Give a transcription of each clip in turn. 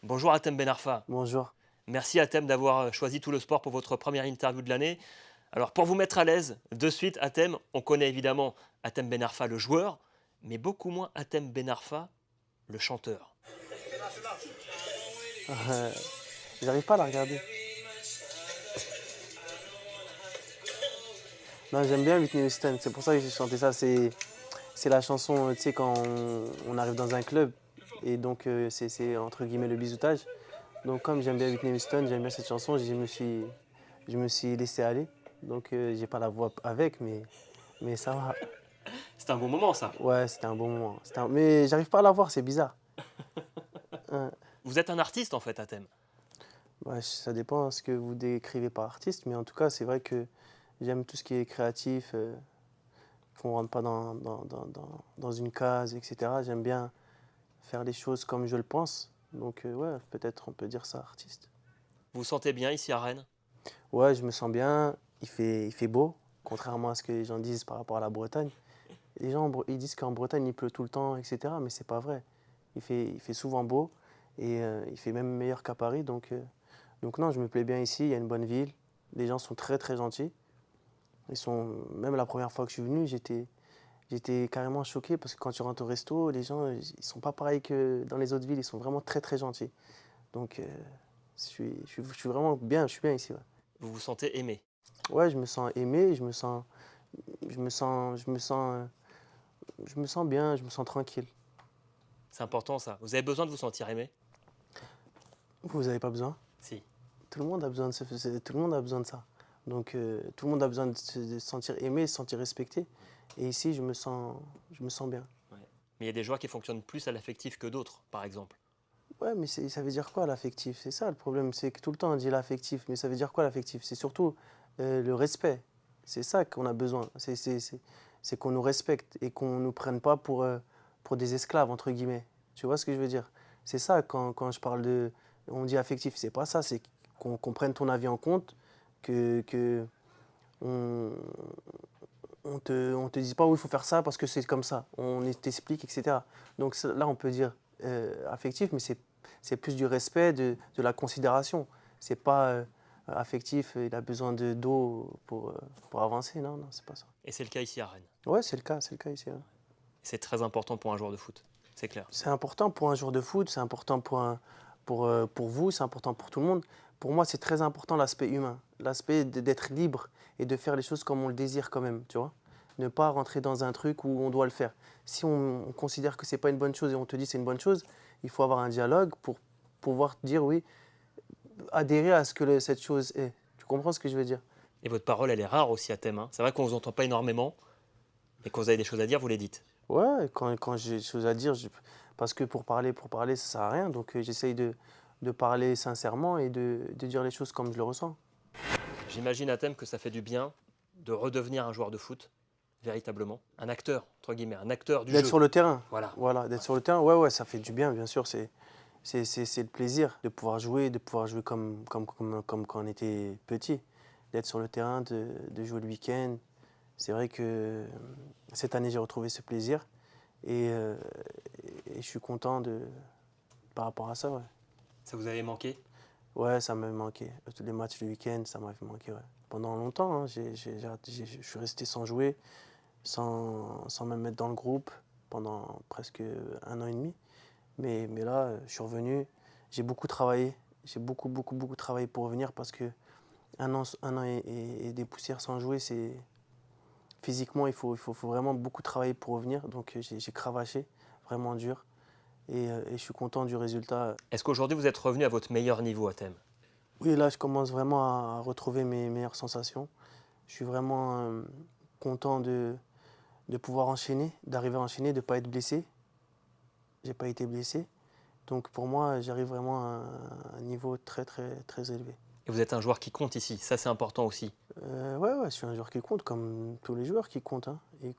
Bonjour Hatem Ben Arfa. Bonjour. Merci Hatem d'avoir choisi Tout le Sport pour votre première interview de l'année. Alors pour vous mettre à l'aise, de suite Hatem, on connaît évidemment Hatem Ben Arfa le joueur, mais beaucoup moins Hatem Ben Arfa le chanteur. Euh, J'arrive pas à la regarder. Non, j'aime bien Whitney Houston, c'est pour ça que j'ai chanté ça. C'est la chanson, tu sais, quand on arrive dans un club, et donc c'est entre guillemets le bisoutage. Donc comme j'aime bien Whitney Houston, j'aime bien cette chanson, je me suis laissé aller. Donc j'ai pas la voix avec, mais ça va. C'est un bon moment ça. Ouais, c'était un bon moment. Mais j'arrive pas à la voir, c'est bizarre. Euh, Vous êtes un artiste en fait Hatem. ouais, ça dépend de ce que vous décrivez par artiste, mais en tout cas, c'est vrai que j'aime tout ce qui est créatif. Qu'on ne rentre pas dans une case, etc. J'aime bien faire les choses comme je le pense. Donc ouais, peut-être on peut dire ça, artiste. Vous vous sentez bien ici à Rennes? Ouais, je me sens bien, il fait beau, contrairement à ce que les gens disent par rapport à la Bretagne. Les gens, ils disent qu'en Bretagne, il pleut tout le temps, etc. Mais c'est pas vrai. Il fait souvent beau et il fait même meilleur qu'à Paris. Donc non, je me plais bien ici, il y a une bonne ville. Les gens sont très très gentils. Même la première fois que je suis venu, j'étais carrément choqué parce que quand tu rentres au resto, les gens, ils sont pas pareils que dans les autres villes. Ils sont vraiment très, très gentils. Donc, je suis vraiment bien, je suis bien ici. Ouais. Vous vous sentez aimé? Ouais, je me sens aimé, je me sens bien, je me sens tranquille. C'est important ça. Vous avez besoin de vous sentir aimé? Vous n'avez pas besoin. Si. Tout le monde a besoin tout le monde a besoin de ça. Donc, tout le monde a besoin de se sentir aimé, de se sentir respecté. Et ici, je me sens bien. Ouais. Mais il y a des joueurs qui fonctionnent plus à l'affectif que d'autres, par exemple. Ouais, mais ça veut dire quoi l'affectif? C'est ça le problème, c'est que tout le temps on dit l'affectif, mais ça veut dire quoi l'affectif? C'est surtout le respect. C'est ça qu'on a besoin. C'est qu'on nous respecte et qu'on ne nous prenne pas pour des esclaves, entre guillemets. Tu vois ce que je veux dire? C'est ça quand je parle de. On dit affectif, c'est pas ça, c'est qu'on prenne ton avis en compte, que on, on te dise pas oui, il faut faire ça parce que c'est comme ça. On t'explique, etc. Donc là, on peut dire affectif, mais c'est plus du respect, de la considération. C'est pas affectif, il a besoin d'eau pour avancer. Non, non, c'est pas ça. Et c'est le cas ici à Rennes. Ouais, c'est le cas ici. Hein. C'est très important pour un joueur de foot. C'est clair. C'est important pour un joueur de foot, c'est important pour vous, c'est important pour tout le monde. Pour moi, c'est très important l'aspect humain, l'aspect d'être libre et de faire les choses comme on le désire quand même, tu vois. Ne pas rentrer dans un truc où on doit le faire. Si on considère que c'est pas une bonne chose et on te dit c'est une bonne chose, il faut avoir un dialogue pour pouvoir dire oui, adhérer à ce que cette chose est. Tu comprends ce que je veux dire? Et votre parole, elle est rare aussi à thème. C'est vrai qu'on ne vous entend pas énormément, mais quand vous avez des choses à dire, vous les dites. Ouais, quand j'ai des choses à dire, parce que pour parler, ça sert à rien. Donc j'essaye de parler sincèrement et de dire les choses comme je le ressens. J'imagine à thème que ça fait du bien de redevenir un joueur de foot, véritablement. Un acteur, entre guillemets, un acteur du D'être jeu. sur le terrain. Voilà. Voilà, d'être sur le terrain, ouais, ouais, ça fait du bien, bien sûr. C'est le plaisir de pouvoir jouer comme quand on était petit. D'être sur le terrain, de jouer le week-end. C'est vrai que cette année, j'ai retrouvé ce plaisir. Et, euh, et je suis content par rapport à ça, ouais. Ça vous avait manqué? Ouais, ça m'avait manqué. Les matchs le week-end, ça m'avait manqué, ouais. Pendant longtemps, hein, je suis resté sans jouer, sans me mettre dans le groupe pendant presque 1 an et demi. Mais là, je suis revenu, j'ai beaucoup travaillé. J'ai beaucoup, beaucoup, beaucoup travaillé pour revenir parce que 1 an et des poussières sans jouer, c'est physiquement, il faut vraiment beaucoup travailler pour revenir. Donc j'ai cravaché, vraiment dur. Et je suis content du résultat. Est-ce qu'aujourd'hui vous êtes revenu à votre meilleur niveau à thème? Oui, là, je commence vraiment à retrouver mes meilleures sensations. Je suis vraiment content de pouvoir enchaîner, d'arriver à enchaîner, de ne pas être blessé. J'ai pas été blessé. Donc pour moi, j'arrive vraiment à un niveau très, très, très élevé. Et vous êtes un joueur qui compte ici, ça c'est important aussi. Ouais, ouais, je suis un joueur qui compte, comme tous les joueurs qui comptent. Hein. Les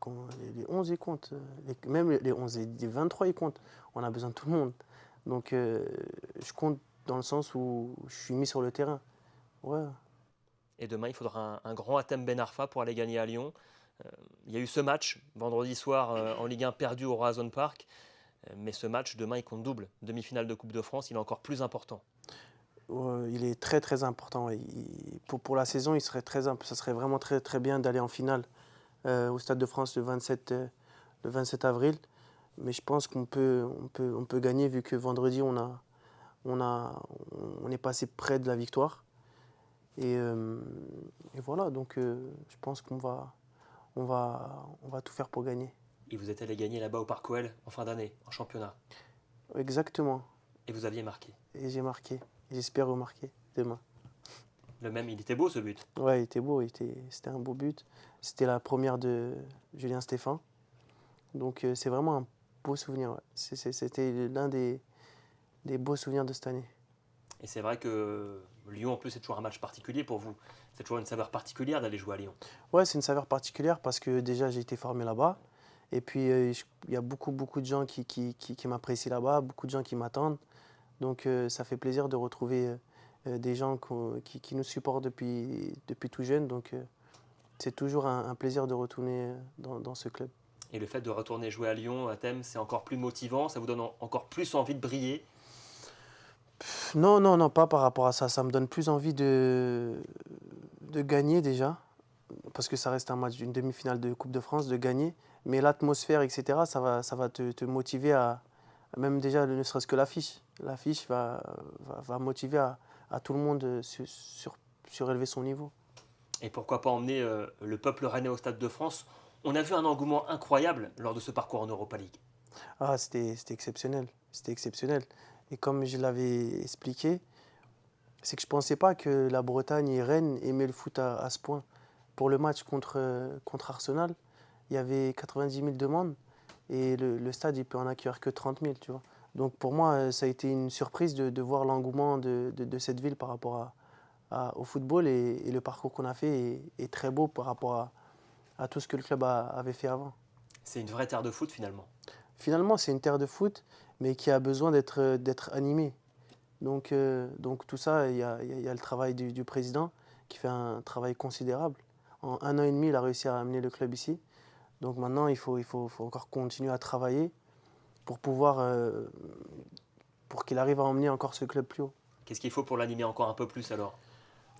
11, ils comptent. Même les 11 et les 23, ils comptent. On a besoin de tout le monde. Donc je compte dans le sens où je suis mis sur le terrain. Ouais. Et demain, il faudra un grand Hatem Ben Arfa pour aller gagner à Lyon. Il y a eu ce match vendredi soir en Ligue 1 perdu au Horizon Park. Mais ce match, demain, il compte double. Demi-finale de Coupe de France, il est encore plus important. Il est très très important. Ouais. Pour la saison, ça serait vraiment très très bien d'aller en finale au Stade de France le 27 avril. Mais je pense on peut gagner vu que vendredi, on, a, on est passé près de la victoire. Et, euh, et voilà, donc je pense on va tout faire pour gagner. Et vous êtes allé gagner là-bas au Parc OL en fin d'année, en championnat. Exactement. Et vous aviez marqué. Et j'ai marqué. J'espère remarquer demain. Le même, il était beau ce but. Ouais, il était beau, c'était un beau but. C'était la première de Julien Stéphan. Donc c'est vraiment un beau souvenir. Ouais. C'était l'un des beaux souvenirs de cette année. Et c'est vrai que Lyon, en plus, c'est toujours un match particulier pour vous. C'est toujours une saveur particulière d'aller jouer à Lyon. Ouais, c'est une saveur particulière parce que déjà j'ai été formé là-bas. Et puis il y a beaucoup de gens qui m'apprécient là-bas, beaucoup de gens qui m'attendent. Donc ça fait plaisir de retrouver des gens qui nous supportent depuis tout jeune. Donc c'est toujours un plaisir de retourner dans ce club. Et le fait de retourner jouer à Lyon, à Thème, c'est encore plus motivant, ça vous donne encore plus envie de briller. Non, non, non, pas par rapport à ça. Ça me donne plus envie de gagner déjà, parce que ça reste un match d'une demi-finale de Coupe de France, de gagner. Mais l'atmosphère, etc., ça va te motiver même déjà, ne serait-ce que l'affiche. L'affiche va motiver à tout le monde surélever son niveau. Et pourquoi pas emmener le peuple rennais au Stade de France. On a vu un engouement incroyable lors de ce parcours en Europa League. Ah, c'était exceptionnel. C'était exceptionnel. Et comme je l'avais expliqué, c'est que je ne pensais pas que la Bretagne et Rennes aimaient le foot à ce point. Pour le match contre Arsenal, il y avait 90 000 demandes et le stade, il peut en accueillir que 30 000, tu vois. Donc pour moi, ça a été une surprise de voir l'engouement de cette ville par rapport au football et le parcours qu'on a fait est très beau par rapport à tout ce que le club avait fait avant. C'est une vraie terre de foot finalement. Finalement, c'est une terre de foot, mais qui a besoin d'être animée. Donc tout ça, il y a le travail du président qui fait un travail considérable. En 1 an et demi, il a réussi à amener le club ici. Donc maintenant, faut encore continuer à travailler pour pour qu'il arrive à emmener encore ce club plus haut. Qu'est-ce qu'il faut pour l'animer encore un peu plus alors,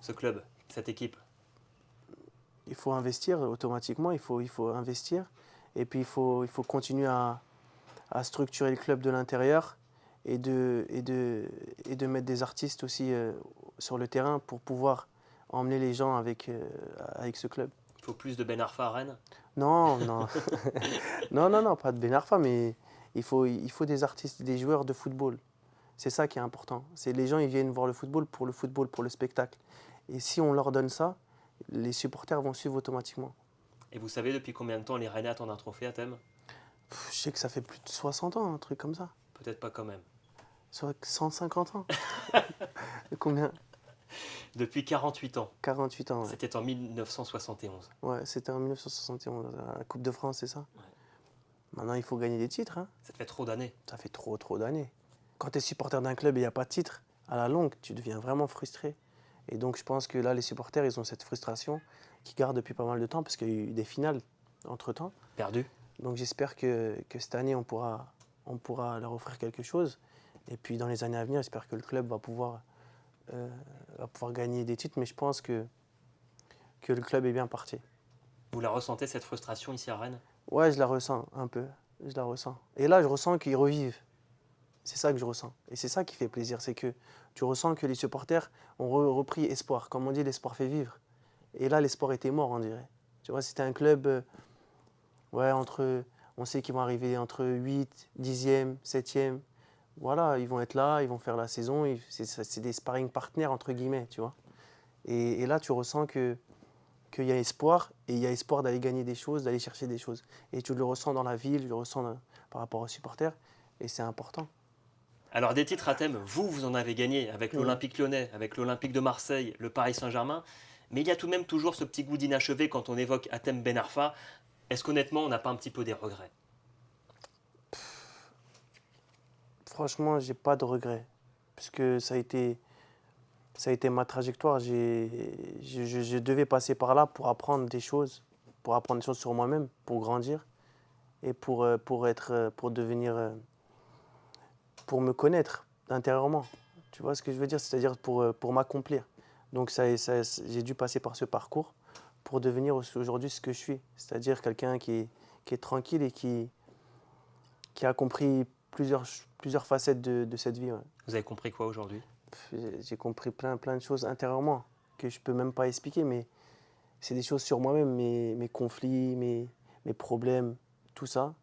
ce club, cette équipe? Il faut investir automatiquement, il faut investir. Et puis il faut continuer à structurer le club de l'intérieur et de mettre des artistes aussi sur le terrain pour pouvoir emmener les gens avec ce club. Il faut plus de Ben Arfa à Rennes. Non, non. Non, pas de Ben Arfa, mais il faut des artistes, des joueurs de football. C'est ça qui est important. C'est les gens, ils viennent voir le football, pour le spectacle. Et si on leur donne ça, les supporters vont suivre automatiquement. Et vous savez depuis combien de temps les Rennais attendent un trophée à Thème? Je sais que ça fait plus de 60 ans, un truc comme ça. Peut-être pas quand même. Soit 150 ans. Combien? Depuis 48 ans. 48 ans, ouais. C'était en 1971. Ouais, c'était en 1971, la Coupe de France, c'est ça? Ouais. Maintenant, il faut gagner des titres, hein. Ça fait trop d'années. Ça fait trop d'années. Quand tu es supporter d'un club et il n'y a pas de titre, à la longue, tu deviens vraiment frustré. Et donc, je pense que là, les supporters, ils ont cette frustration qui garde depuis pas mal de temps, parce qu'il y a eu des finales entre-temps. Perdu. Donc, j'espère que cette année, on pourra leur offrir quelque chose. Et puis, dans les années à venir, j'espère que le club va pouvoir gagner des titres. Mais je pense que le club est bien parti. Vous la ressentez cette frustration ici à Rennes? Ouais, je la ressens un peu. Je la ressens. Et là, je ressens qu'ils revivent. C'est ça que je ressens. Et c'est ça qui fait plaisir. C'est que tu ressens que les supporters ont repris espoir. Comme on dit, l'espoir fait vivre. Et là, l'espoir était mort, on dirait. Tu vois, c'était un club, ouais, on sait qu'ils vont arriver entre 8, 10e, 7e. Voilà, ils vont être là, ils vont faire la saison. C'est des sparring partners, entre guillemets, tu vois. Et là, tu ressens qu'il y a espoir, et il y a espoir d'aller gagner des choses, d'aller chercher des choses. Et tu le ressens dans la ville, tu le ressens par rapport aux supporters, et c'est important. Alors des titres à Thème, vous en avez gagné avec Oui. l'Olympique Lyonnais, avec l'Olympique de Marseille, le Paris Saint-Germain. Mais il y a tout de même toujours ce petit goût d'inachevé quand on évoque Hatem Ben Arfa. Est-ce qu'honnêtement, on n'a pas un petit peu des regrets? Franchement, j'ai pas de regrets, puisque ça a été ma trajectoire. Je devais passer par là pour apprendre des choses sur moi-même, pour grandir et pour devenir pour me connaître intérieurement. Tu vois ce que je veux dire? C'est-à-dire pour m'accomplir. Donc j'ai dû passer par ce parcours pour devenir aujourd'hui ce que je suis. C'est-à-dire quelqu'un qui est tranquille et qui a compris plusieurs facettes de cette vie. Ouais. Vous avez compris quoi aujourd'hui? J'ai compris plein de choses intérieurement que je peux même pas expliquer, mais c'est des choses sur moi-même, mes conflits, mes problèmes, tout ça,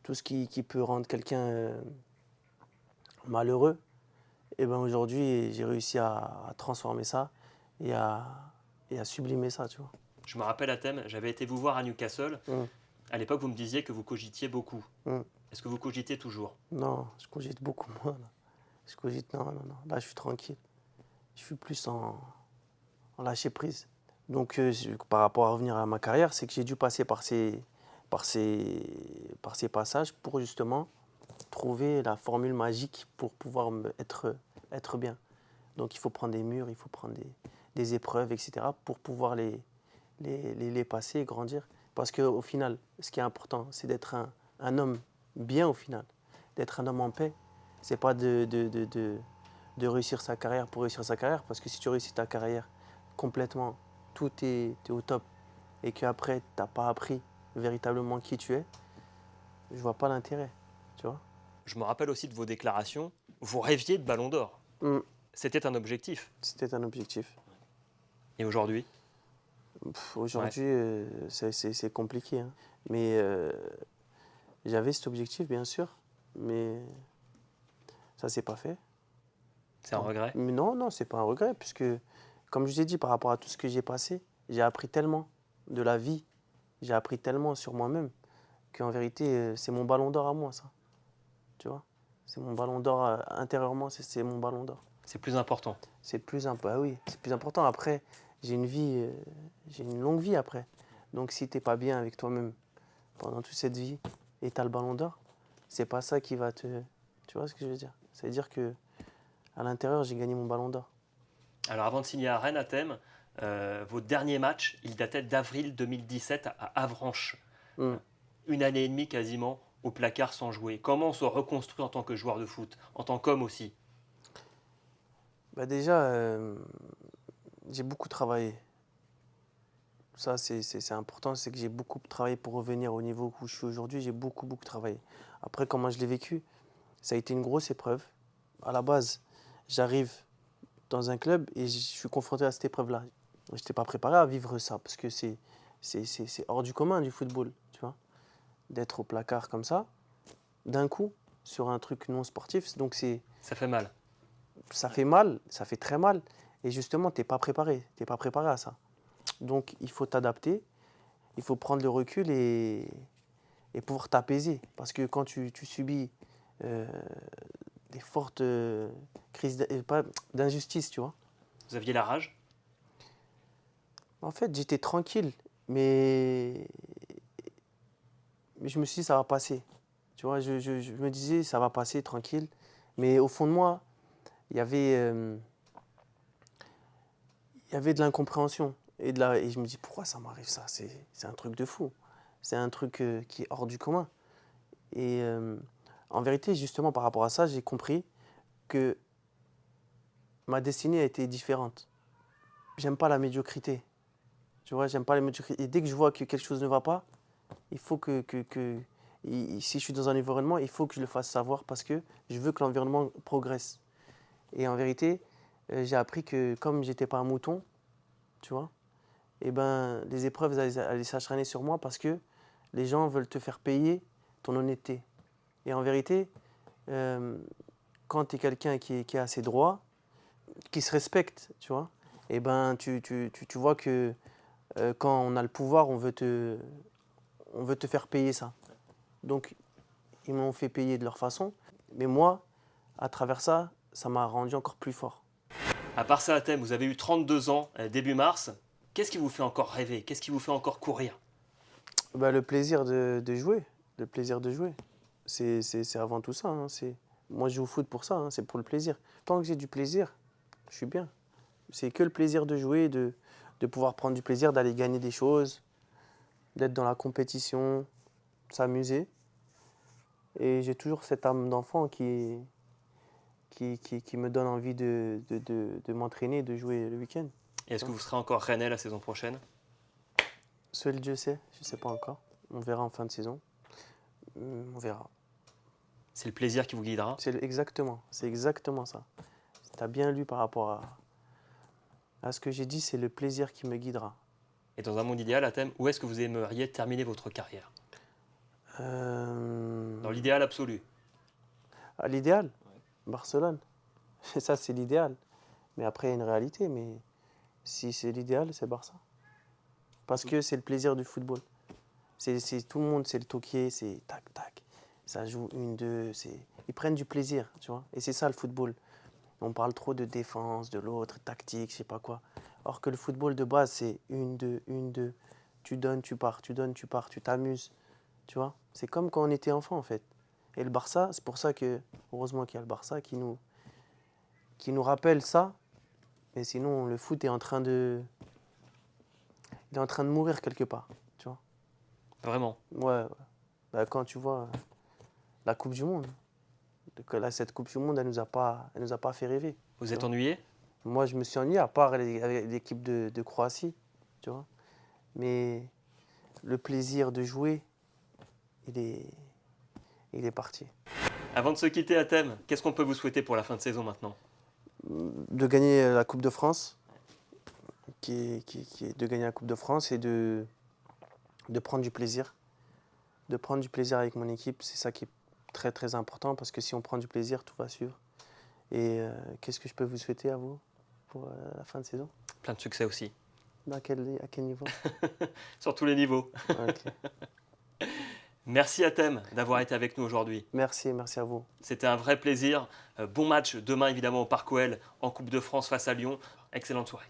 tout ce qui peut rendre quelqu'un malheureux. Et ben aujourd'hui, j'ai réussi à transformer ça et à sublimer ça, tu vois. Je me rappelle, Hatem, j'avais été vous voir à Newcastle. Mm, À l'époque, vous me disiez que vous cogitiez beaucoup. mm. Est-ce que vous cogitez toujours? Non, je cogite beaucoup moins là. Je cogite, non, non, non. Là, je suis tranquille. Je suis plus en lâcher prise. Donc, par rapport à revenir à ma carrière, c'est que j'ai dû passer par ces passages pour justement trouver la formule magique pour pouvoir être bien. Donc, il faut prendre des murs, il faut prendre des épreuves, etc. pour pouvoir les passer et grandir. Parce qu'au final, ce qui est important, c'est d'être un homme bien au final, d'être un homme en paix. C'est pas de réussir sa carrière pour réussir sa carrière, parce que si tu réussis ta carrière complètement, tout est au top, et qu'après, tu n'as pas appris véritablement qui tu es, je vois pas l'intérêt, tu vois. Je me rappelle aussi de vos déclarations. Vous rêviez de Ballon d'Or. Mm. C'était un objectif. C'était un objectif. Et aujourd'hui? Aujourd'hui, c'est compliqué, hein. Mais j'avais cet objectif, bien sûr, mais ça s'est pas fait. C'est un regret? Mais non, non, c'est pas un regret, puisque, comme je vous ai dit, par rapport à tout ce que j'ai passé, j'ai appris tellement de la vie, j'ai appris tellement sur moi-même, qu'en vérité, c'est mon ballon d'or à moi, ça. Tu vois? C'est mon ballon d'or intérieurement, c'est mon ballon d'or. C'est plus important. C'est plus important. Ah oui, c'est plus important. Après, j'ai une vie, j'ai une longue vie après. Donc, si t'es pas bien avec toi-même pendant toute cette vie et t'as le ballon d'or, c'est pas ça qui va te. Tu vois ce que je veux dire? Ça veut dire que à l'intérieur, j'ai gagné mon ballon d'or. Alors avant de signer à Rennes, Hatem, votre dernier match, il datait d'avril 2017 à Avranches. Mm. Une année et demie quasiment au placard sans jouer. Comment on se reconstruit en tant que joueur de foot, en tant qu'homme aussi? Bah déjà, j'ai beaucoup travaillé. Ça, c'est important, c'est que j'ai beaucoup travaillé pour revenir au niveau où je suis aujourd'hui. J'ai beaucoup travaillé. Après, comment je l'ai vécu, ça a été une grosse épreuve. À la base, j'arrive dans un club et je suis confronté à cette épreuve-là. Je n'étais pas préparé à vivre ça parce que c'est hors du commun du football, tu vois, d'être au placard comme ça, d'un coup, sur un truc non sportif. Donc Ça fait mal. ça fait mal, ça fait très mal. Et justement, tu n'es pas préparé à ça. Donc il faut t'adapter, il faut prendre le recul et pouvoir t'apaiser. Parce que quand tu subis des fortes crises d'injustice, tu vois. Vous aviez la rage? En fait, j'étais tranquille, mais je me suis dit, ça va passer. Tu vois, je me disais, ça va passer tranquille. Mais au fond de moi, il y avait de l'incompréhension. Et je me dis, pourquoi ça m'arrive ça? C'est un truc de fou. C'est un truc qui est hors du commun. Et en vérité, justement, par rapport à ça, j'ai compris que ma destinée a été différente. J'aime pas la médiocrité. Tu vois, j'aime pas la médiocrité. Et dès que je vois que quelque chose ne va pas, il faut si je suis dans un environnement, il faut que je le fasse savoir parce que je veux que l'environnement progresse. Et en vérité, j'ai appris que comme j'étais pas un mouton, tu vois, et ben les épreuves allaient s'acharner sur moi parce que les gens veulent te faire payer ton honnêteté. Et en vérité, quand tu es quelqu'un qui est assez droit, qui se respecte, tu vois, et ben tu vois que quand on a le pouvoir, on veut te faire payer ça. Donc, ils m'ont fait payer de leur façon. Mais moi, à travers ça, ça m'a rendu encore plus fort. À part ça, Hatem, vous avez eu 32 ans début mars. Qu'est-ce qui vous fait encore rêver? Qu'est-ce qui vous fait encore courir? Bah, le plaisir de jouer. Le plaisir de jouer. C'est avant tout ça, hein. Moi, je joue au foot pour ça, hein. C'est pour le plaisir. Tant que j'ai du plaisir, je suis bien. C'est que le plaisir de jouer, de pouvoir prendre du plaisir, d'aller gagner des choses, d'être dans la compétition, s'amuser. Et j'ai toujours cette âme d'enfant qui qui me donne envie de m'entraîner, de jouer le week-end. Et est-ce que vous serez encore rennais la saison prochaine? Seul Dieu sait, je ne sais pas encore. On verra en fin de saison. On verra. C'est le plaisir qui vous guidera? C'est exactement ça. Tu as bien lu par rapport à ce que j'ai dit, c'est le plaisir qui me guidera. Et dans un monde idéal, à thème, où est-ce que vous aimeriez terminer votre carrière? Dans l'idéal absolu. À l'idéal, Barcelone. Ça, c'est l'idéal. Mais après, il y a une réalité. Mais si c'est l'idéal, c'est Barça. Parce que c'est le plaisir du football. Tout le monde, c'est le toquier, c'est tac, tac. Ça joue une, deux. Ils prennent du plaisir, tu vois. Et c'est ça le football. On parle trop de défense, de l'autre, tactique, je sais pas quoi. Or que le football de base, c'est une, deux, une, deux. Tu donnes, tu pars, tu donnes, tu pars, tu t'amuses. Tu vois. C'est comme quand on était enfant, en fait. Et le Barça, c'est pour ça que, heureusement qu'il y a le Barça qui nous rappelle ça. Mais sinon, le foot est en train de mourir quelque part, tu vois. Vraiment? Ouais. Bah, quand tu vois la Coupe du Monde, là, cette Coupe du Monde, elle nous a pas fait rêver. Vous êtes vois. ennuyé? Moi, je me suis ennuyé, à part avec l'équipe de Croatie, tu vois. Mais le plaisir de jouer, il est parti. Avant de se quitter, à thème, qu'est-ce qu'on peut vous souhaiter pour la fin de saison maintenant? De gagner la Coupe de France, de gagner la Coupe de France et de prendre du plaisir. De prendre du plaisir avec mon équipe, c'est ça qui est très très important parce que si on prend du plaisir, tout va suivre. Et qu'est-ce que je peux vous souhaiter à vous pour la fin de saison? Plein de succès aussi. À quel niveau? Sur tous les niveaux. Ok. Merci à thème d'avoir été avec nous aujourd'hui. Merci à vous. C'était un vrai plaisir. Bon match demain évidemment au Parc OL en Coupe de France face à Lyon. Excellente soirée.